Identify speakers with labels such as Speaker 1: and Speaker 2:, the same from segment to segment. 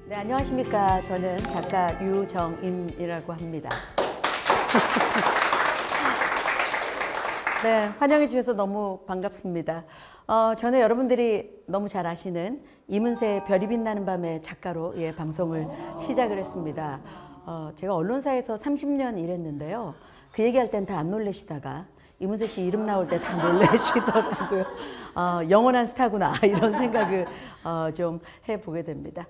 Speaker 1: 네, 안녕하십니까. 저는 작가 유정임이라고 합니다. 네, 환영해 주셔서 너무 반갑습니다. 저는 여러분들이 너무 잘 아시는 이문세의 별이 빛나는 밤의 작가로 방송을 시작을 했습니다. 제가 언론사에서 30년 일했는데요. 그 얘기할 땐 다 안 놀라시다가 이문세 씨 이름 나올 때 다 놀라시더라고요. 영원한 스타구나 이런 생각을 좀 해보게 됩니다.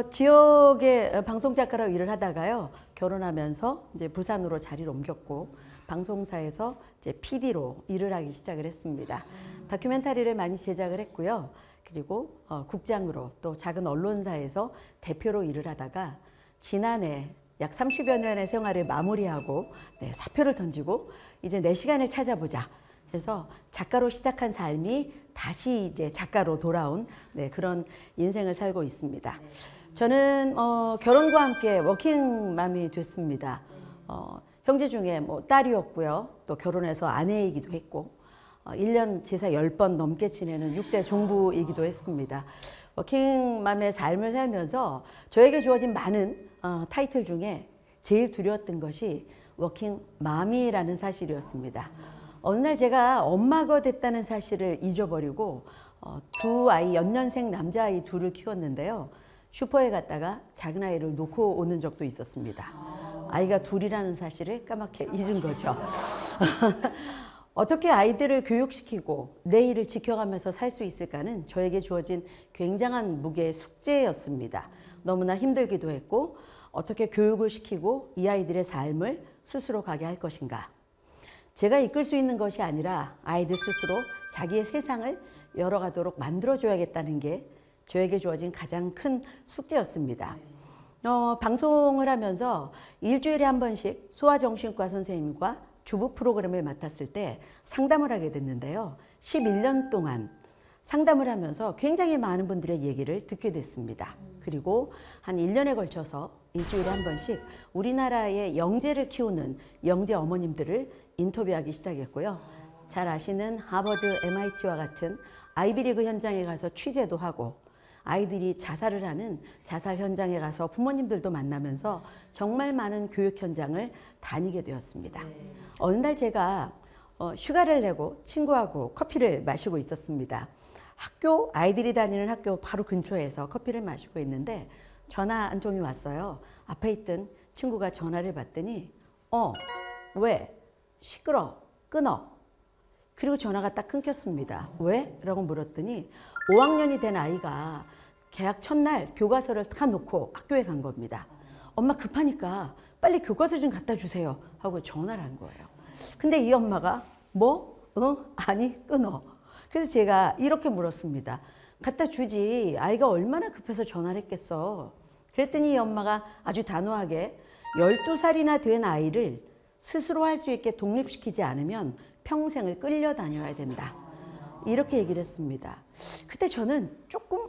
Speaker 1: 지역의 방송작가로 일을 하다가요. 결혼하면서 이제 부산으로 자리를 옮겼고 방송사에서 이제 PD로 일을 하기 시작을 했습니다. 다큐멘터리를 많이 제작을 했고요. 그리고 국장으로 또 작은 언론사에서 대표로 일을 하다가 지난해 약 30여 년의 생활을 마무리하고 사표를 던지고 이제 내 시간을 찾아보자 해서 작가로 시작한 삶이 다시 이제 작가로 돌아온 그런 인생을 살고 있습니다. 저는 결혼과 함께 워킹맘이 됐습니다. 형제 중에 딸이었고요. 또 결혼해서 아내이기도 했고 1년 제사 10번 넘게 지내는 6대 종부이기도 했습니다. 워킹맘의 삶을 살면서 저에게 주어진 많은 타이틀 중에 제일 두려웠던 것이 워킹맘이라는 사실이었습니다. 어느 날 제가 엄마가 됐다는 사실을 잊어버리고 두 아이, 연년생 남자아이 둘을 키웠는데요. 슈퍼에 갔다가 작은 아이를 놓고 오는 적도 있었습니다. 아이가 둘이라는 사실을 까맣게 잊은 거죠. 어떻게 아이들을 교육시키고 내일을 지켜가면서 살 수 있을까는 저에게 주어진 굉장한 무게의 숙제였습니다. 너무나 힘들기도 했고 어떻게 교육을 시키고 이 아이들의 삶을 스스로 가게 할 것인가. 제가 이끌 수 있는 것이 아니라 아이들 스스로 자기의 세상을 열어가도록 만들어줘야겠다는 게 저에게 주어진 가장 큰 숙제였습니다. 방송을 하면서 일주일에 한 번씩 소아정신과 선생님과 주부 프로그램을 맡았을 때 상담을 하게 됐는데요. 11년 동안 상담을 하면서 굉장히 많은 분들의 얘기를 듣게 됐습니다. 그리고 한 1년에 걸쳐서 일주일에 한 번씩 우리나라의 영재를 키우는 영재 어머님들을 인터뷰하기 시작했고요. 잘 아시는 하버드, MIT와 같은 아이비리그 현장에 가서 취재도 하고 아이들이 자살을 하는 자살 현장에 가서 부모님들도 만나면서 정말 많은 교육 현장을 다니게 되었습니다. 어느 날 제가 휴가를 내고 친구하고 커피를 마시고 있었습니다. 아이들이 다니는 학교 바로 근처에서 커피를 마시고 있는데 전화 한 통이 왔어요. 앞에 있던 친구가 전화를 받더니 왜? 시끄러. 끊어. 그리고 전화가 딱 끊겼습니다. 왜? 라고 물었더니 5학년이 된 아이가 개학 첫날 교과서를 다 놓고 학교에 간 겁니다. 엄마 급하니까 빨리 교과서 좀 갖다 주세요 하고 전화를 한 거예요. 근데 이 엄마가 아니 끊어. 그래서 제가 이렇게 물었습니다. 갖다 주지. 아이가 얼마나 급해서 전화를 했겠어. 그랬더니 이 엄마가 아주 단호하게 12살이나 된 아이를 스스로 할 수 있게 독립시키지 않으면 평생을 끌려다녀야 된다. 이렇게 얘기를 했습니다. 그때 저는 조금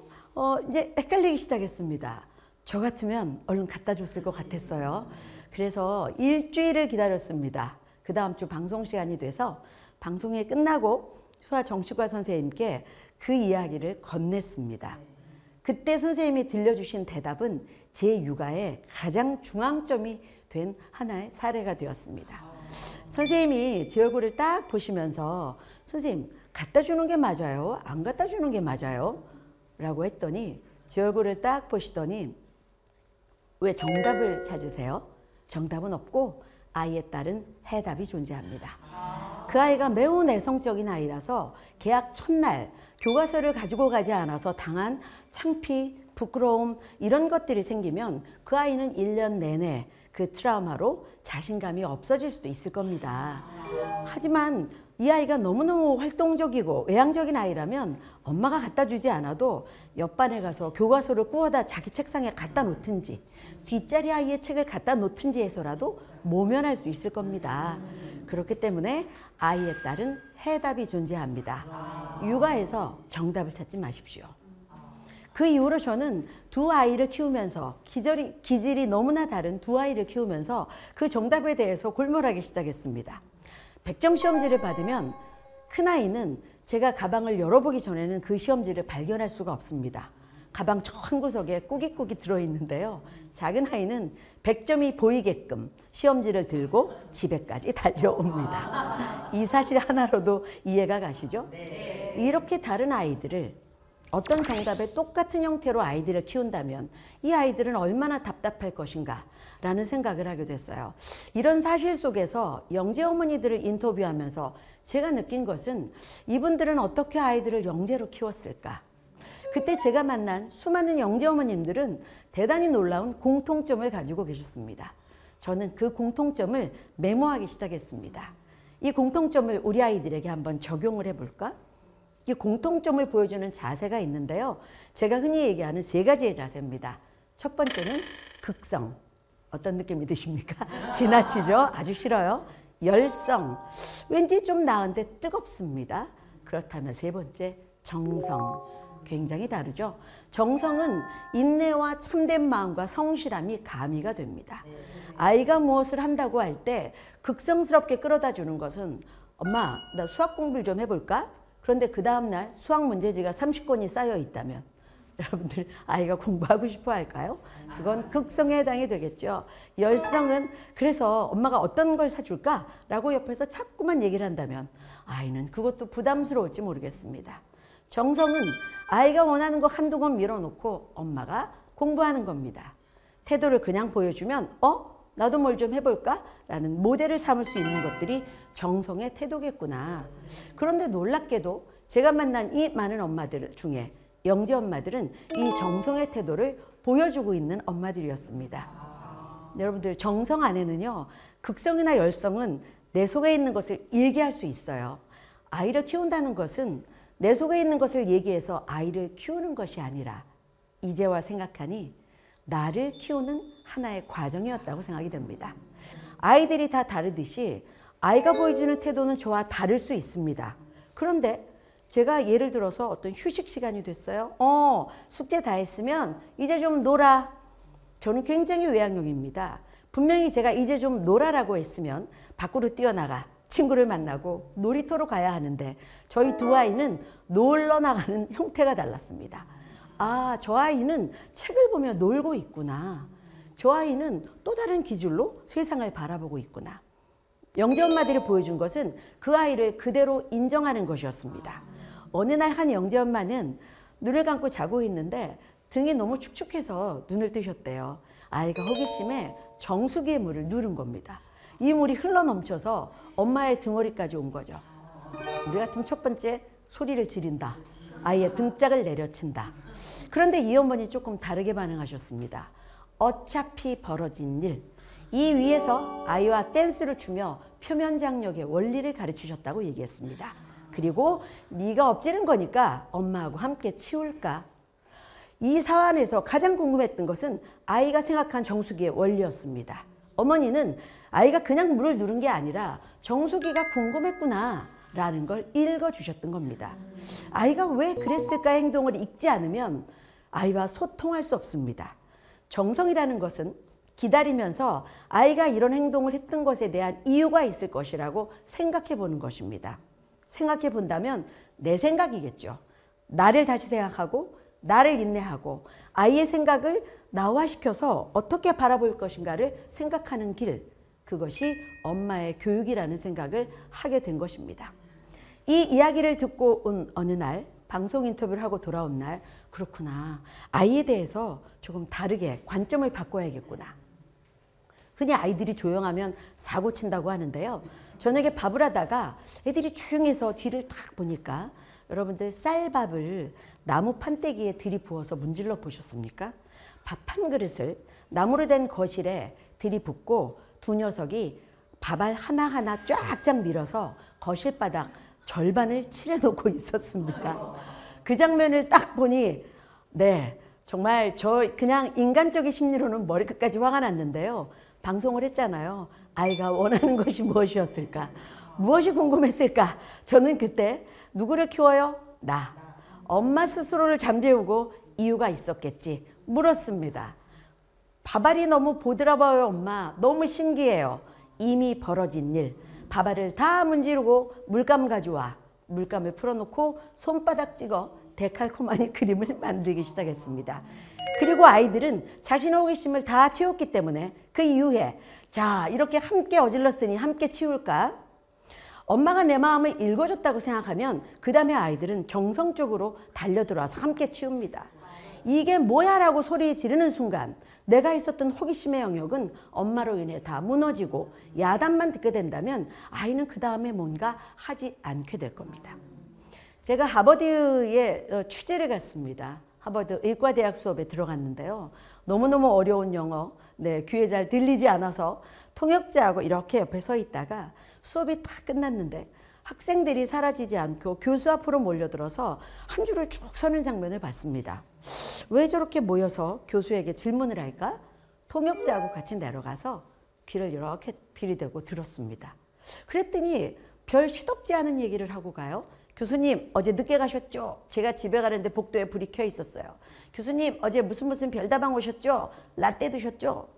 Speaker 1: 이제 헷갈리기 시작했습니다. 저 같으면 얼른 갖다 줬을 것 같았어요. 그래서 일주일을 기다렸습니다. 그 다음 주 방송 시간이 돼서 방송이 끝나고 소아정신과 선생님께 그 이야기를 건넸습니다. 그때 선생님이 들려주신 대답은 제 육아의 가장 중앙점이 된 하나의 사례가 되었습니다. 선생님이 제 얼굴을 딱 보시면서 선생님 갖다 주는 게 맞아요? 안 갖다 주는 게 맞아요? 라고 했더니 제 얼굴을 딱 보시더니 왜 정답을 찾으세요? 정답은 없고 아이에 따른 해답이 존재합니다. 그 아이가 매우 내성적인 아이라서 개학 첫날 교과서를 가지고 가지 않아서 당한 창피, 부끄러움 이런 것들이 생기면 그 아이는 1년 내내 그 트라우마로 자신감이 없어질 수도 있을 겁니다. 하지만 이 아이가 너무너무 활동적이고 외향적인 아이라면 엄마가 갖다 주지 않아도 옆반에 가서 교과서를 구워다 자기 책상에 갖다 놓든지 뒷자리 아이의 책을 갖다 놓든지 해서라도 모면할 수 있을 겁니다. 그렇기 때문에 아이에 따른 해답이 존재합니다. 육아에서 정답을 찾지 마십시오. 그 이후로 저는 두 아이를 키우면서 기질이 너무나 다른 두 아이를 키우면서 그 정답에 대해서 골몰하기 시작했습니다. 100점 시험지를 받으면 큰아이는 제가 가방을 열어보기 전에는 그 시험지를 발견할 수가 없습니다. 가방 저 한 구석에 꾸깃꾸깃 들어있는데요. 작은 아이는 100점이 보이게끔 시험지를 들고 집에까지 달려옵니다. 이 사실 하나로도 이해가 가시죠? 이렇게 다른 아이들을 어떤 정답에 똑같은 형태로 아이들을 키운다면 이 아이들은 얼마나 답답할 것인가 라는 생각을 하게 됐어요. 이런 사실 속에서 영재 어머니들을 인터뷰하면서 제가 느낀 것은 이분들은 어떻게 아이들을 영재로 키웠을까? 그때 제가 만난 수많은 영재 어머님들은 대단히 놀라운 공통점을 가지고 계셨습니다. 저는 그 공통점을 메모하기 시작했습니다. 이 공통점을 우리 아이들에게 한번 적용을 해볼까? 이 공통점을 보여주는 자세가 있는데요. 제가 흔히 얘기하는 3가지의 자세입니다. 첫 번째는 극성. 어떤 느낌이 드십니까? 지나치죠? 아주 싫어요. 열성. 왠지 좀 나은데 뜨겁습니다. 그렇다면 3번째, 정성. 굉장히 다르죠? 정성은 인내와 참된 마음과 성실함이 가미가 됩니다. 아이가 무엇을 한다고 할 때 극성스럽게 끌어다 주는 것은 엄마, 나 수학 공부를 좀 해볼까? 그런데 그 다음날 수학 문제지가 30권이 쌓여 있다면 여러분들 아이가 공부하고 싶어 할까요? 그건 극성에 해당이 되겠죠. 열성은 그래서 엄마가 어떤 걸 사줄까? 라고 옆에서 자꾸만 얘기를 한다면 아이는 그것도 부담스러울지 모르겠습니다. 정성은 아이가 원하는 거 한두 권 밀어놓고 엄마가 공부하는 겁니다. 태도를 그냥 보여주면 나도 뭘 좀 해볼까? 라는 모델을 삼을 수 있는 것들이 정성의 태도겠구나. 그런데 놀랍게도 제가 만난 이 많은 엄마들 중에 영재 엄마들은 이 정성의 태도를 보여주고 있는 엄마들이었습니다. 여러분들 정성 안에는요. 극성이나 열성은 내 속에 있는 것을 얘기할 수 있어요. 아이를 키운다는 것은 내 속에 있는 것을 얘기해서 아이를 키우는 것이 아니라 이제와 생각하니 나를 키우는 하나의 과정이었다고 생각이 됩니다. 아이들이 다 다르듯이 아이가 보여주는 태도는 저와 다를 수 있습니다. 그런데 제가 예를 들어서 어떤 휴식 시간이 됐어요. 숙제 다 했으면 이제 좀 놀아. 저는 굉장히 외향형입니다. 분명히 제가 이제 좀 놀아라고 했으면 밖으로 뛰어나가 친구를 만나고 놀이터로 가야 하는데 저희 두 아이는 놀러 나가는 형태가 달랐습니다. 아, 저 아이는 책을 보며 놀고 있구나. 저 아이는 또 다른 기준으로 세상을 바라보고 있구나. 영재 엄마들이 보여준 것은 그 아이를 그대로 인정하는 것이었습니다. 어느 날 한 영재 엄마는 눈을 감고 자고 있는데 등이 너무 축축해서 눈을 뜨셨대요. 아이가 호기심에 정수기의 물을 누른 겁니다. 이 물이 흘러넘쳐서 엄마의 등허리까지 온 거죠. 우리 같으면 첫 번째 소리를 지른다. 아이의 등짝을 내려친다. 그런데 이 어머니 조금 다르게 반응하셨습니다. 어차피 벌어진 일. 이 위에서 아이와 댄스를 추며 표면장력의 원리를 가르치셨다고 얘기했습니다. 그리고 네가 엎지른 거니까 엄마하고 함께 치울까? 이 사안에서 가장 궁금했던 것은 아이가 생각한 정수기의 원리였습니다. 어머니는 아이가 그냥 물을 누른 게 아니라 정수기가 궁금했구나 라는 걸 읽어주셨던 겁니다. 아이가 왜 그랬을까 행동을 읽지 않으면 아이와 소통할 수 없습니다. 정성이라는 것은 기다리면서 아이가 이런 행동을 했던 것에 대한 이유가 있을 것이라고 생각해 보는 것입니다. 생각해 본다면 내 생각이겠죠. 나를 다시 생각하고 나를 인내하고 아이의 생각을 나화시켜서 어떻게 바라볼 것인가를 생각하는 길, 그것이 엄마의 교육이라는 생각을 하게 된 것입니다. 이 이야기를 듣고 온 어느 날 방송 인터뷰를 하고 돌아온 날 그렇구나. 아이에 대해서 조금 다르게 관점을 바꿔야겠구나. 흔히 아이들이 조용하면 사고 친다고 하는데요. 저녁에 밥을 하다가 애들이 조용해서 뒤를 딱 보니까 여러분들 쌀밥을 나무 판때기에 들이부어서 문질러 보셨습니까? 밥 한 그릇을 나무로 된 거실에 들이붓고 두 녀석이 밥알 하나하나 쫙쫙 밀어서 거실 바닥 절반을 칠해놓고 있었습니다. 그 장면을 딱 보니 네, 정말 저 그냥 인간적인 심리로는 머리끝까지 화가 났는데요. 방송을 했잖아요. 아이가 원하는 것이 무엇이었을까? 무엇이 궁금했을까? 저는 그때 누구를 키워요? 나. 엄마 스스로를 잠재우고 이유가 있었겠지. 물었습니다. 밥알이 너무 보드라봐요, 엄마. 너무 신기해요. 이미 벌어진 일. 밥알을 다 문지르고 물감 가져와. 물감을 풀어놓고 손바닥 찍어 데칼코마니 그림을 만들기 시작했습니다. 그리고 아이들은 자신의 호기심을 다 채웠기 때문에 그 이후에 자, 이렇게 함께 어질렀으니 함께 치울까? 엄마가 내 마음을 읽어줬다고 생각하면 그 다음에 아이들은 정성적으로 달려들어와서 함께 치웁니다. 이게 뭐야 라고 소리 지르는 순간 내가 있었던 호기심의 영역은 엄마로 인해 다 무너지고 야단만 듣게 된다면 아이는 그 다음에 뭔가 하지 않게 될 겁니다. 제가 하버드에 취재를 갔습니다. 하버드 의과대학 수업에 들어갔는데요. 너무너무 어려운 영어, 귀에 잘 들리지 않아서 통역자하고 이렇게 옆에 서 있다가 수업이 다 끝났는데 학생들이 사라지지 않고 교수 앞으로 몰려들어서 한 줄을 쭉 서는 장면을 봤습니다. 왜 저렇게 모여서 교수에게 질문을 할까? 통역자하고 같이 내려가서 귀를 이렇게 들이대고 들었습니다. 그랬더니 별 시덥지 않은 얘기를 하고 가요. 교수님, 어제 늦게 가셨죠? 제가 집에 가는데 복도에 불이 켜 있었어요. 교수님, 어제 무슨 별다방 오셨죠? 라떼 드셨죠?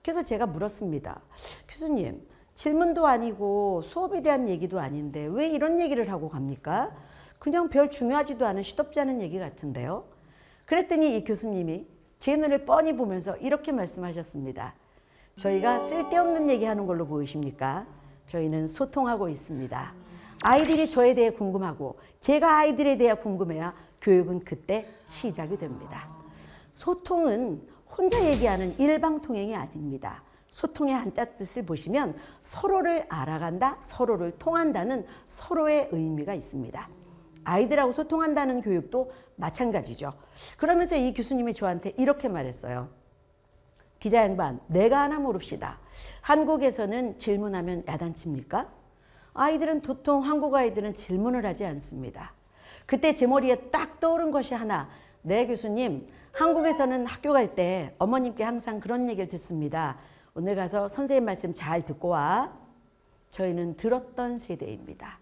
Speaker 1: 그래서 제가 물었습니다. 교수님, 질문도 아니고 수업에 대한 얘기도 아닌데 왜 이런 얘기를 하고 갑니까? 그냥 별 중요하지도 않은 시덥지 않은 얘기 같은데요. 그랬더니 이 교수님이 제 눈을 뻔히 보면서 이렇게 말씀하셨습니다. 저희가 쓸데없는 얘기하는 걸로 보이십니까? 저희는 소통하고 있습니다. 아이들이 저에 대해 궁금하고 제가 아이들에 대해 궁금해야 교육은 그때 시작이 됩니다. 소통은 혼자 얘기하는 일방통행이 아닙니다. 소통의 한자 뜻을 보시면 서로를 알아간다, 서로를 통한다는 서로의 의미가 있습니다. 아이들하고 소통한다는 교육도 마찬가지죠. 그러면서 이 교수님이 저한테 이렇게 말했어요. 기자 양반, 내가 하나 물읍시다. 한국에서는 질문하면 야단칩니까? 아이들은 도통 한국 아이들은 질문을 하지 않습니다. 그때 제 머리에 딱 떠오른 것이 하나. 네, 교수님, 한국에서는 학교 갈 때 어머님께 항상 그런 얘기를 듣습니다. 오늘 가서 선생님 말씀 잘 듣고 와. 저희는 들었던 세대입니다.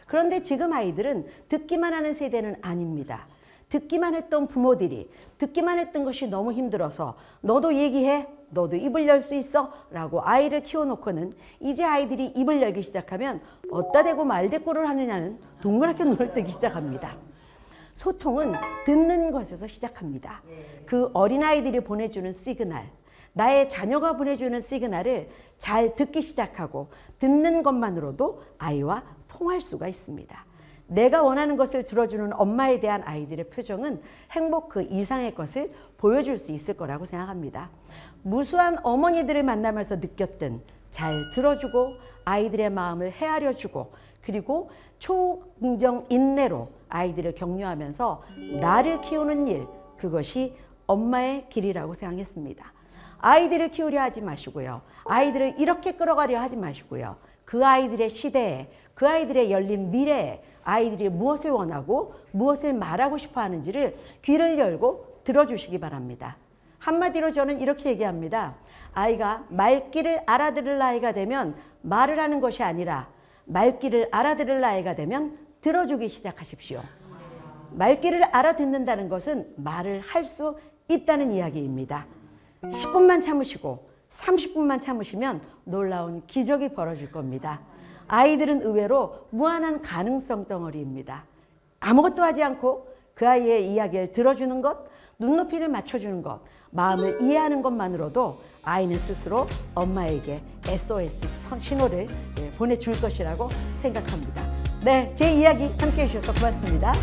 Speaker 1: 그런데 지금 아이들은 듣기만 하는 세대는 아닙니다. 듣기만 했던 부모들이 듣기만 했던 것이 너무 힘들어서 너도 얘기해, 너도 입을 열 수 있어 라고 아이를 키워놓고는 이제 아이들이 입을 열기 시작하면 어따 대고 말대꾸를 하느냐는 동그랗게 눈을 뜨기 시작합니다. 소통은 듣는 것에서 시작합니다. 그 어린아이들이 보내주는 시그널, 나의 자녀가 보내주는 시그널을 잘 듣기 시작하고 듣는 것만으로도 아이와 통할 수가 있습니다. 내가 원하는 것을 들어주는 엄마에 대한 아이들의 표정은 행복 그 이상의 것을 보여줄 수 있을 거라고 생각합니다. 무수한 어머니들을 만나면서 느꼈던 잘 들어주고 아이들의 마음을 헤아려주고 그리고 초긍정 인내로 아이들을 격려하면서 나를 키우는 일, 그것이 엄마의 길이라고 생각했습니다. 아이들을 키우려 하지 마시고요. 아이들을 이렇게 끌어가려 하지 마시고요. 그 아이들의 시대에, 그 아이들의 열린 미래에 아이들이 무엇을 원하고 무엇을 말하고 싶어 하는지를 귀를 열고 들어주시기 바랍니다. 한마디로 저는 이렇게 얘기합니다. 아이가 말귀를 알아들을 나이가 되면 말을 하는 것이 아니라 말귀를 알아들을 나이가 되면 들어주기 시작하십시오. 말귀를 알아듣는다는 것은 말을 할 수 있다는 이야기입니다. 10분만 참으시고 30분만 참으시면 놀라운 기적이 벌어질 겁니다. 아이들은 의외로 무한한 가능성 덩어리입니다. 아무것도 하지 않고 그 아이의 이야기를 들어주는 것, 눈높이를 맞춰주는 것, 마음을 이해하는 것만으로도 아이는 스스로 엄마에게 SOS 신호를 보내줄 것이라고 생각합니다. 네, 제 이야기 함께해 주셔서 고맙습니다.